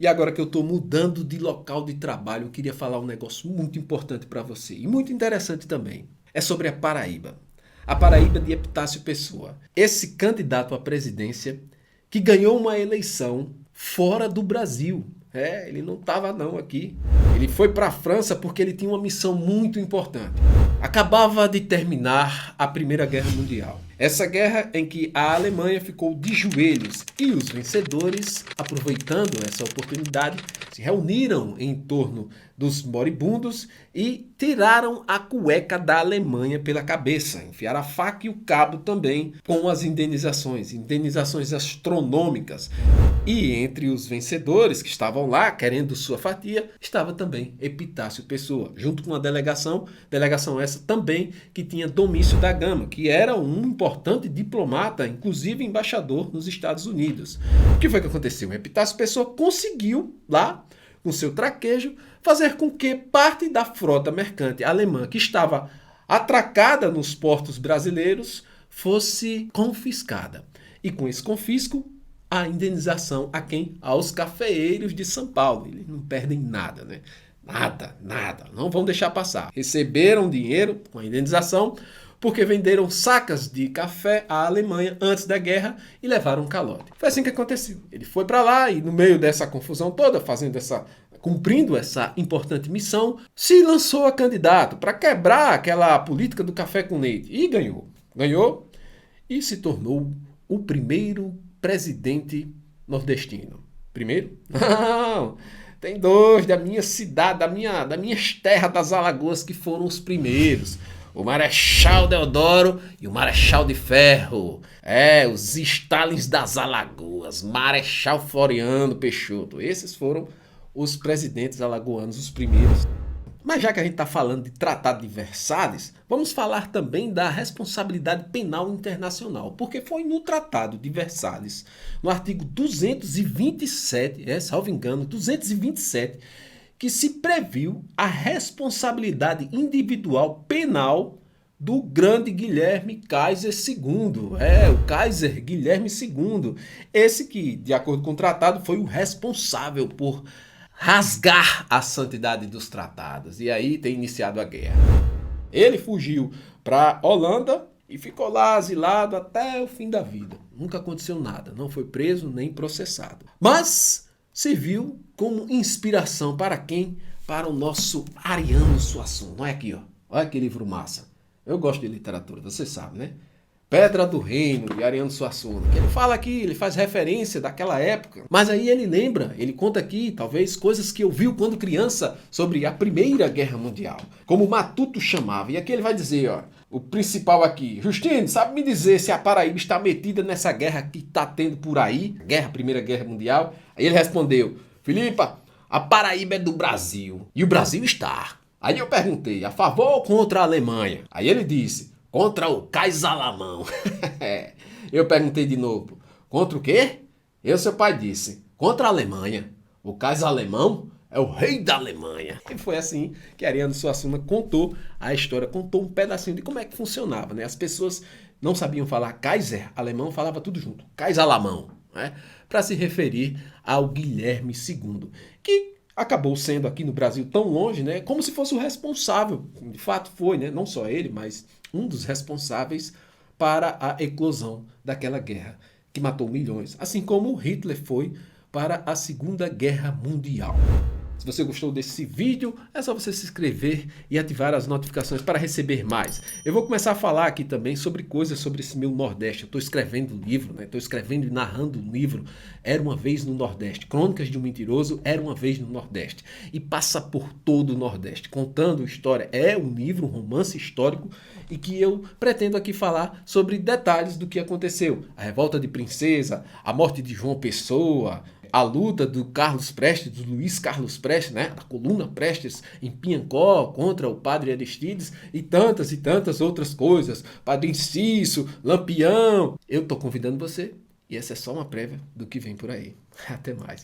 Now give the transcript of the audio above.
E agora que eu estou mudando de local de trabalho, eu queria falar um negócio muito importante para você e muito interessante também. É sobre a Paraíba. A Paraíba de Epitácio Pessoa. Esse candidato à presidência que ganhou uma eleição fora do Brasil. Ele não estava não aqui. Ele foi para a França porque ele tinha uma missão muito importante. Acabava de terminar a Primeira Guerra Mundial. Essa guerra em que a Alemanha ficou de joelhos e os vencedores, aproveitando essa oportunidade, se reuniram em torno dos moribundos e tiraram a cueca da Alemanha pela cabeça. Enfiaram a faca e o cabo também com as indenizações astronômicas. E entre os vencedores que estavam lá querendo sua fatia, estava também Epitácio Pessoa, junto com uma delegação essa também que tinha Domício da Gama, que era um importante diplomata, inclusive embaixador nos Estados Unidos. O que foi que aconteceu? Epitácio Pessoa conseguiu lá, com seu traquejo, fazer com que parte da frota mercante alemã que estava atracada nos portos brasileiros fosse confiscada. E com esse confisco, a indenização a quem? Aos cafeeiros de São Paulo. Eles não perdem nada, né? Nada. Não vão deixar passar. Receberam dinheiro com a indenização porque venderam sacas de café à Alemanha antes da guerra e levaram um calote. Foi assim que aconteceu. Ele foi para lá e no meio dessa confusão toda, cumprindo essa importante missão, se lançou a candidato para quebrar aquela política do café com leite. E ganhou. Ganhou e se tornou o primeiro presidente nordestino. Primeiro? Não! Tem dois da minha cidade, da minha terra das Alagoas que foram os primeiros. O Marechal Deodoro e o Marechal de Ferro. Os Stalins das Alagoas. Marechal Floriano Peixoto. Esses foram os presidentes alagoanos, os primeiros. Mas já que a gente está falando de Tratado de Versalhes, vamos falar também da responsabilidade penal internacional. Porque foi no Tratado de Versalhes, no artigo 227, salvo engano, 227, que se previu a responsabilidade individual penal do grande Guilherme Kaiser II. O Kaiser Guilherme II. Esse que, de acordo com o tratado, foi o responsável por rasgar a santidade dos tratados. E aí tem iniciado a guerra. Ele fugiu para Holanda e ficou lá asilado até o fim da vida. Nunca aconteceu nada. Não foi preso nem processado. Mas serviu como inspiração para quem? Para o nosso Ariano Suassuna. Olha aqui, ó. Olha que livro massa. Eu gosto de literatura, você sabe, né? Pedra do Reino, de Ariano Suassuna. Que ele fala aqui, ele faz referência daquela época. Mas aí ele lembra, ele conta aqui, talvez, coisas que ouviu quando criança sobre a Primeira Guerra Mundial. Como Matuto chamava. E aqui ele vai dizer, ó, o principal aqui. Justino, sabe me dizer se a Paraíba está metida nessa guerra que está tendo por aí? Primeira Guerra Mundial? Aí ele respondeu, Filipa, a Paraíba é do Brasil. E o Brasil está. Aí eu perguntei, a favor ou contra a Alemanha? Aí ele disse, contra o Kaiser Alemão. Eu perguntei de novo, contra o quê? Seu pai disse, contra a Alemanha. O Kaiser Alemão é o rei da Alemanha. E foi assim que Ariano Suassuna contou a história, contou um pedacinho de como é que funcionava, né? As pessoas não sabiam falar Kaiser alemão, falava tudo junto, Kaiser Alemão, né? Para se referir ao Guilherme II, que acabou sendo aqui no Brasil tão longe, né? Como se fosse o responsável. De fato foi, né? Não só ele, mas um dos responsáveis para a eclosão daquela guerra que matou milhões. Assim como Hitler foi para a Segunda Guerra Mundial. Se você gostou desse vídeo, é só você se inscrever e ativar as notificações para receber mais. Eu vou começar a falar aqui também sobre coisas sobre esse meu Nordeste. Eu estou escrevendo um livro, né? Estou escrevendo e narrando um livro. Era uma vez no Nordeste. Crônicas de um Mentiroso, era uma vez no Nordeste. E passa por todo o Nordeste, contando história. É um livro, um romance histórico, e que eu pretendo aqui falar sobre detalhes do que aconteceu. A revolta de Princesa, a morte de João Pessoa, a luta do Carlos Prestes, do Luiz Carlos Prestes, né, da coluna Prestes em Piancó contra o padre Aristides e tantas outras coisas. Padre Inciso, Lampião. Eu estou convidando você e essa é só uma prévia do que vem por aí. Até mais.